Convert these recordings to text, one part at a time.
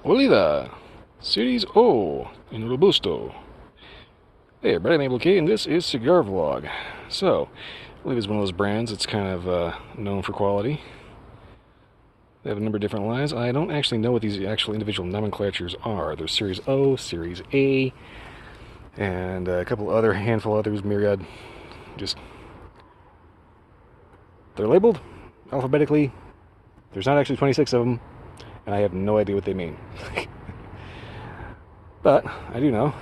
Oliva, Series O in Robusto. Hey everybody, I'm Able K, and this is Cigar Vlog. So, Oliva is one of those brands that's kind of known for quality. They have a number of different lines. I don't actually know what these actual individual nomenclatures are. There's Series O, Series A, and a couple other, handful others, myriad. Just, they're labeled alphabetically. There's not actually 26 of them, and I have no idea what they mean. But I do know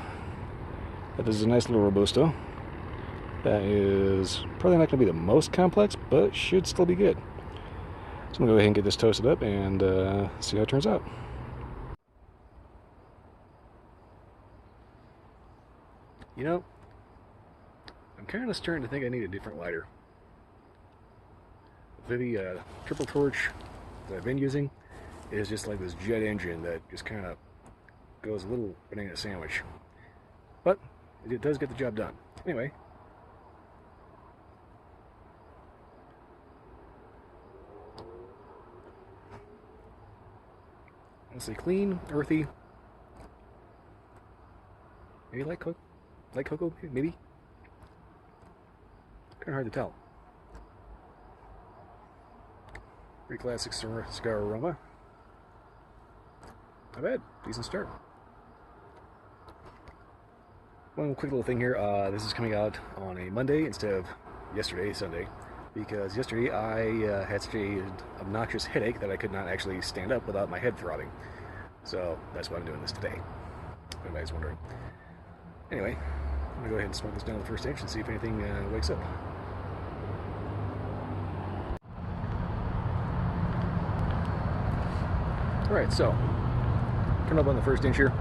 that this is a nice little Robusto that is probably not going to be the most complex, but should still be good. So I'm going to go ahead and get this toasted up and see how it turns out. You know, I'm kind of starting to think I need a different lighter. The triple torch that I've been using is just like this jet engine that just kind of goes a little banana sandwich. But it does get the job done. Anyway. Let's say clean, earthy. Maybe light cocoa, maybe. Kind of hard to tell. Pretty classic cigar aroma. Not bad. Decent start. One quick little thing here. This is coming out on a Monday instead of yesterday, Sunday, because yesterday I had such an obnoxious headache that I could not actually stand up without my head throbbing. So that's why I'm doing this today, if anybody's wondering. Anyway, I'm going to go ahead and smoke this down the first inch and see if anything wakes up. Alright, so, turn up on the first inch here.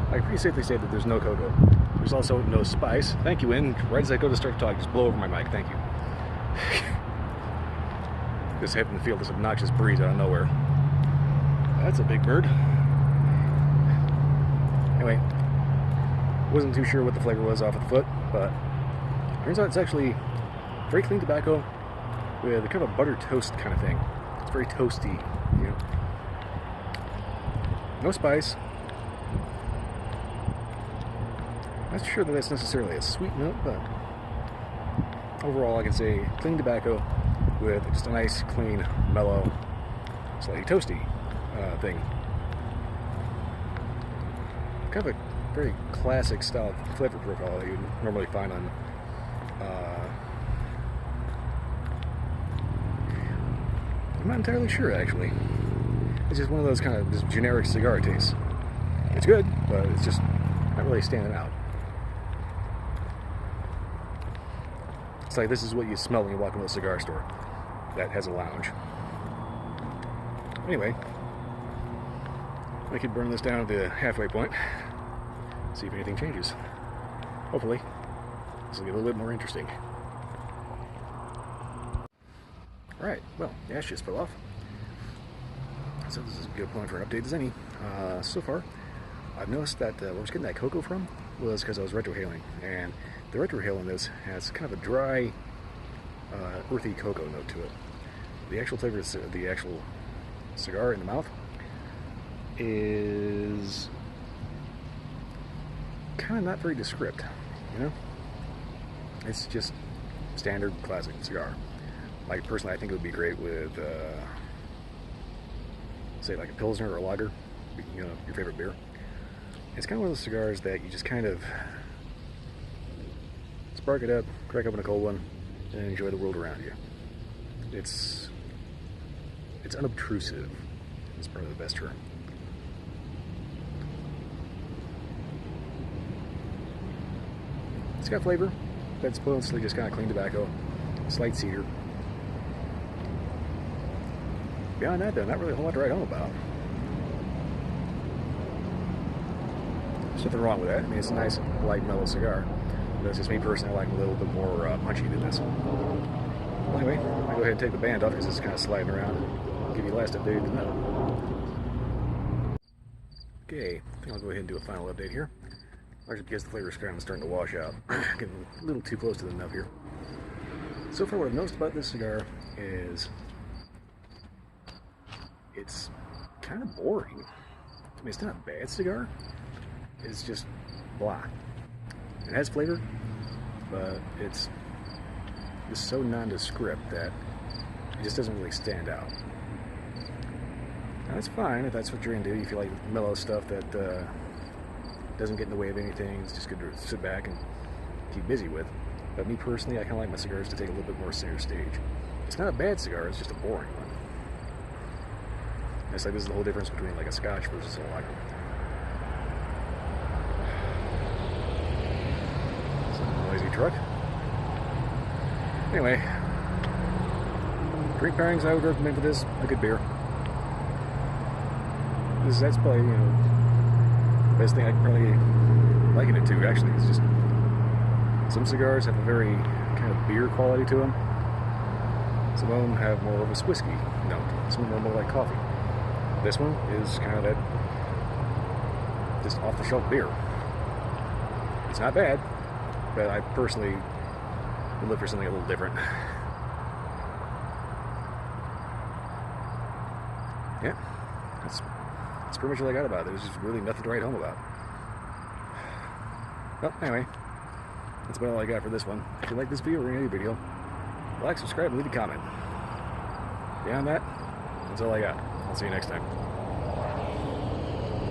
I can pretty safely say that there's no cocoa. There's also no spice. Thank you, Win. Right as I go to start talking, just blow over my mic. Thank you. Just happened to feel this obnoxious breeze out of nowhere. That's a big bird. Anyway, wasn't too sure what the flavor was off of the foot, but turns out it's actually very clean tobacco with a kind of a butter toast kind of thing. It's very toasty, you know. No spice. Not sure that that's necessarily a sweet note, but overall I can say clean tobacco with just a nice, clean, mellow, slightly toasty thing. Kind of a very classic style flavor profile that you normally find on I'm not entirely sure, actually. It's just one of those kind of just generic cigar tastes. It's good, but it's just not really standing out. It's like this is what you smell when you walk into a cigar store that has a lounge. Anyway, I could burn this down at the halfway point, see if anything changes. Hopefully, this will get a little bit more interesting. Alright, well, the ash just fell off. So this is as good a point for an update as any. So far, I've noticed that where I was getting that cocoa from was because I was retrohaling, and the retrohale in this has kind of a dry, earthy cocoa note to it. The actual flavor of the actual cigar in the mouth is kind of not very descript, you know? It's just standard classic cigar. Like, personally, I think it would be great with say like a Pilsner or a lager, you know, your favorite beer. It's kind of one of those cigars that you just kind of spark it up, crack open a cold one, and enjoy the world around you. It's unobtrusive. It's probably the best term. It's got flavor, but it's mostly just kind of clean tobacco, slight cedar. Beyond that, though, not really a whole lot to write home about. There's nothing wrong with that. I mean, it's a nice, light, mellow cigar. But it's just me personally, I like a little bit more punchy than this. Well, anyway, I'll go ahead and take the band off because it's kind of sliding around. I'll give you the last update of the note. Okay, I think I'll go ahead and do a final update here. Largely because the flavor is kind of starting to wash out. Getting a little too close to the nub here. So far, what I've noticed about this cigar is it's kind of boring, to mean, it's not a bad cigar. It's just blah. It has flavor, but it's just so nondescript that it just doesn't really stand out. Now, that's fine if that's what you're into. You feel like mellow stuff that doesn't get in the way of anything. It's just good to sit back and keep busy with. But me personally, I kind of like my cigars to take a little bit more center stage. It's not a bad cigar, it's just a boring one. It's like this is the whole difference between like a Scotch versus a lager. Some noisy truck. Anyway, drink pairings I would recommend for this, a good beer. That's probably, you know, the best thing I can probably liken it to, actually. It's just, some cigars have a very kind of beer quality to them. Some of them have more of a whiskey note. Some of them are more like coffee. This one is kind of that just off-the-shelf beer. It's not bad, but I personally would look for something a little different. Yeah, that's pretty much all I got about it. There's just really nothing to write home about. Well, anyway, that's about all I got for this one. If you like this video or any other video, like, subscribe, and leave a comment. Beyond that, that's all I got. I'll see you next time.